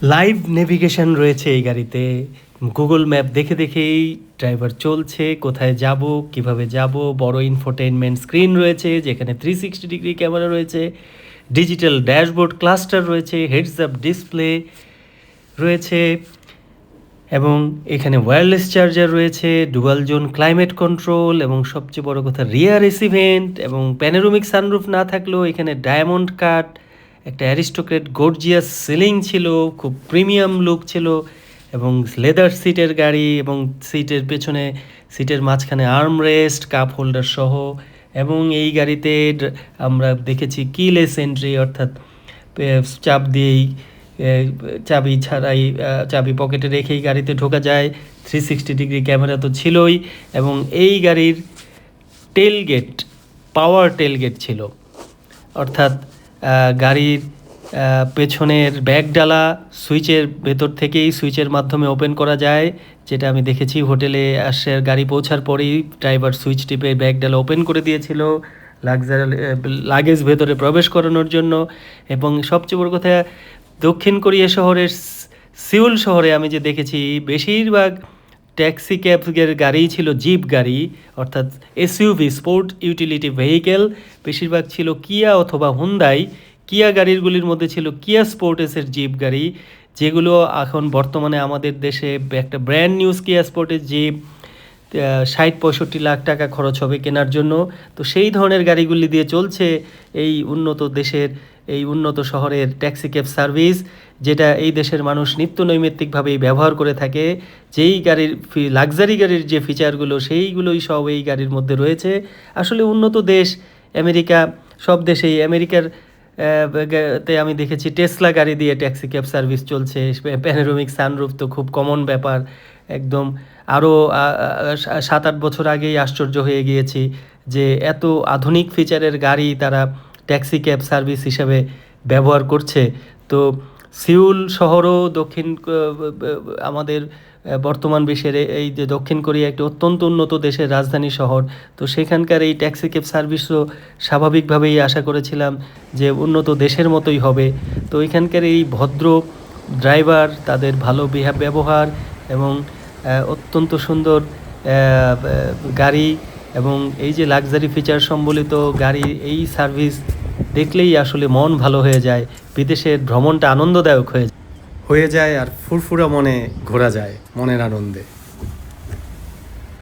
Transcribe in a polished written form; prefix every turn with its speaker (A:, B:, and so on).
A: Live navigation রয়েছে এই গাড়িতে। গুগল ম্যাপ দেখে দেখেই ড্রাইভার চলছে, কোথায় যাব, কিভাবে যাব। বড় ইনফোটেইনমেন্ট স্ক্রিন রয়েছে যেখানে 360 ডিগ্রি ক্যামেরা রয়েছে, ডিজিটাল ড্যাশবোর্ড ক্লাস্টার রয়েছে, হেডস আপ ডিসপ্লে রয়েছে এবং এখানে ওয়্যারলেস চার্জার রয়েছে, ডুয়াল জোন ক্লাইমেট কন্ট্রোল এবং সবচেয়ে বড় কথা রিয়ার এসি ভেন্ট এবং প্যানোরামিক সানরুফ না থাকলেও এখানে ডায়মন্ড কাট, একটা অ্যারিস্টোক্রেট গর্জিয়াস সিলিং ছিল, খুব প্রিমিয়াম লুক ছিল এবং লেদার সিটের গাড়ি এবং সিটের সিটের মাঝখানে আর্মরেস্ট, কাপ হোল্ডার সহ। এবং এই গাড়িতে আমরা দেখেছি কিলেস এন্ট্রি, অর্থাৎ চাপ দিয়েই চাবি ছাড়াই চাবি পকেটে রেখেই গাড়িতে ঢোকা যায়। 360 ডিগ্রি ক্যামেরা তো ছিলই এবং এই গাড়ির টেলগেট পাওয়ার টেলগেট ছিল, অর্থাৎ গাড়ির পেছনের ব্যাগডালা সুইচের ভেতর থেকেই সুইচের মাধ্যমে ওপেন করা যায়, যেটা আমি দেখেছি হোটেলে আসে গাড়ি পৌঁছার পরেই ড্রাইভার সুইচ টিপে ব্যাগডালা ওপেন করে দিয়েছিল লাগেজ ভেতরে প্রবেশ করানোর জন্য। এবং সবচেয়ে বড় কথা, দক্ষিণ কোরিয়া শহরের সিউল শহরে আমি যে দেখেছি বেশিরভাগ ট্যাক্সি ক্যাবের গাড়িই ছিল জিপ গাড়ি, অর্থাৎ এসইউভি স্পোর্ট ইউটিলিটি ভেহিকেল। বেশিরভাগ ছিল কিয়া অথবা হুন্দাই। কিয়া গাড়িগুলির মধ্যে ছিল কিয়া স্পোর্টেসের জিপ গাড়ি, যেগুলো এখন বর্তমানে আমাদের দেশে একটা ব্র্যান্ড নিউজ কিয়া স্পোর্টেস জিপ 60-65 লাখ টাকা খরচ হবে কেনার জন্য। তো সেই ধরনের গাড়িগুলি দিয়ে চলছে এই উন্নত দেশের, এই উন্নত শহরের ট্যাক্সি ক্যাব সার্ভিস, যেটা এই দেশের মানুষ নিত্য নৈমিত্তিকভাবেই ব্যবহার করে থাকে। যেই গাড়ির লাক্সারি গাড়ির যে ফিচারগুলো সেইগুলোই সব এই গাড়ির মধ্যে রয়েছে। আসলে উন্নত দেশ আমেরিকা, সব দেশেই আমেরিকার তে আমি দেখেছি টেসলা গাড়ি দিয়ে ট্যাক্সি ক্যাব সার্ভিস চলছে। প্যানোরামিক সানরুফ তো খুব কমন ব্যাপার একদম। আরও 7-8 বছর আগেই আশ্চর্য হয়ে গিয়েছি যে এত আধুনিক ফিচারের গাড়ি তারা ট্যাক্সি ক্যাব সার্ভিস হিসাবে ব্যবহার করছে। তো সিউল শহরও আমাদের বর্তমান বিশ্বের এই যে দক্ষিণ কোরিয়া একটি অত্যন্ত উন্নত দেশের রাজধানী শহর, তো সেখানকার এই ট্যাক্সি ক্যাব সার্ভিসও স্বাভাবিকভাবেই আশা করেছিলাম যে উন্নত দেশের মতোই হবে। তো এখানকার এই ভদ্র ড্রাইভার, তাদের ভালো ব্যবহার এবং অত্যন্ত সুন্দর গাড়ি এবং এই যে লাক্সারি ফিচার সম্বলিত গাড়ি, এই সার্ভিস দেখলেই আসলে মন ভালো হয়ে যায়, বিদেশের ভ্রমণটা আনন্দদায়ক হয়ে যায় আর ফুরফুরা মনে ঘোরা যায় মনের আনন্দে।